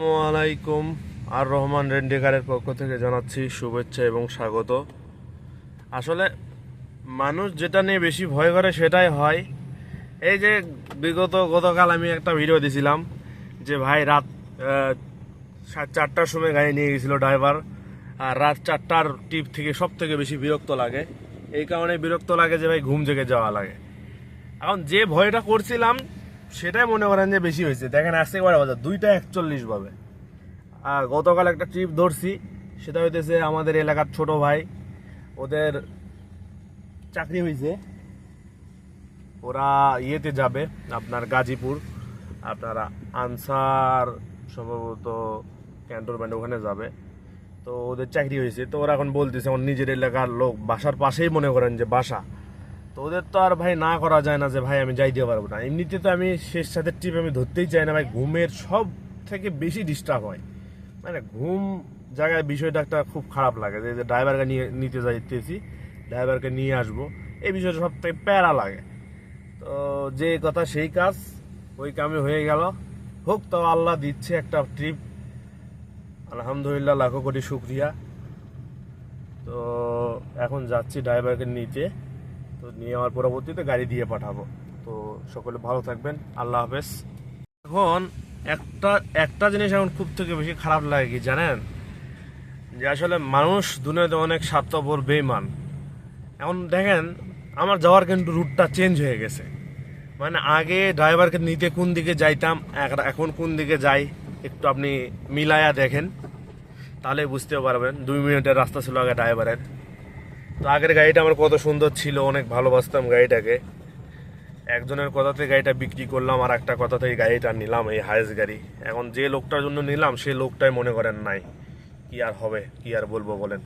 আসসালামু আলাইকুম। আর রহমান রেন্ডিকারের পক্ষ থেকে জানাচ্ছি শুভেচ্ছা এবং স্বাগত। আসলে মানুষ যেটা নিয়ে বেশি ভয় করে সেটাই হয়। এই যে গতকাল আমি একটা ভিডিও দিছিলাম যে ভাই রাত 4টার সময় গাড়ি নিয়ে গেছিল ড্রাইভার, আর রাত 4টার ট্রিপ থেকে সব থেকে বেশি বিরক্ত লাগে। এই কারণে বিরক্ত লাগে যে ভাই ঘুম জেগে যাওয়া লাগে। এখন যে ভয়টা করছিলাম সেটাই মনে করেন যে বেশি হয়েছে। দেখেন আজকে কটা বাজে, 2:41 বাজে। আর গতকাল একটা ট্রিপ ধরছি, সেটা হইতেছে আমাদের এলাকার ছোট ভাই, ওদের চাকরি হয়েছে, ওরা ইয়েতে যাবে আপনার গাজীপুর, আপনারা আনসার সম্ভবত ক্যান্টনমেন্ট ওখানে যাবে। তো ওদের চাকরি হয়েছে, তো ওরা এখন বলতেছে আমার নিজের এলাকার লোক, বাসার পাশেই মনে করেন যে বাসা। তো ওদের তো আর ভাই না করা যায় না যে ভাই আমি যাইতে পারবো না। এমনিতে তো আমি শেষ সাথে ট্রিপ আমি ধরতেই চাই না ভাই, ঘুমের সব থেকে বেশি ডিস্টার্ব হয়। মানে ঘুম জায়গায় বিষয়টা একটা খুব খারাপ লাগে যে ড্রাইভারকে নিতে যাইতেছি, ড্রাইভারকে নিয়ে আসবো, এই বিষয়টা সব থেকে প্যারা লাগে। তো যে কথা সেই কাজ, ওই কামে হয়ে গেল। হোক, তো আল্লাহ দিচ্ছে একটা ট্রিপ, আলহামদুলিল্লাহ, লাখো কোটি শুক্রিয়া। তো এখন যাচ্ছি ড্রাইভারকে নিতে, তো নিয়ে আমার পরবর্তীতে গাড়ি দিয়ে পাঠাবো। তো সকলে ভালো থাকবেন, আল্লাহ হাফেজ। এখন একটা একটা জিনিস এখন খুব থেকে বেশি খারাপ লাগে কি জানেন, যে আসলে মানুষ দুনিয়াতে অনেক স্বার্থপর, বেইমান। এখন দেখেন আমার যাওয়ার কিন্তু রুটটা চেঞ্জ হয়ে গেছে। মানে আগে ড্রাইভারকে নিতে কোন দিকে যাইতাম, এখন কোন দিকে যাই একটু আপনি মিলায়া দেখেন, তাহলে বুঝতে পারবেন। 2 মিনিটের রাস্তা ছিল আগে ড্রাইভারের। তো আগের গাড়িটা আমার কত সুন্দর ছিল, অনেক ভালোবাসতাম গাড়িটাকে। একজনের কথাতে গাড়িটা বিক্রি করলাম, আর একটা কথাতেই গাড়িটা নিলাম, এই হায়েস গাড়ি। এখন যে লোকটার জন্য নিলাম সেই লোকটাই মনে করেন নাই। কি আর হবে, কি আর বলবো বলেন।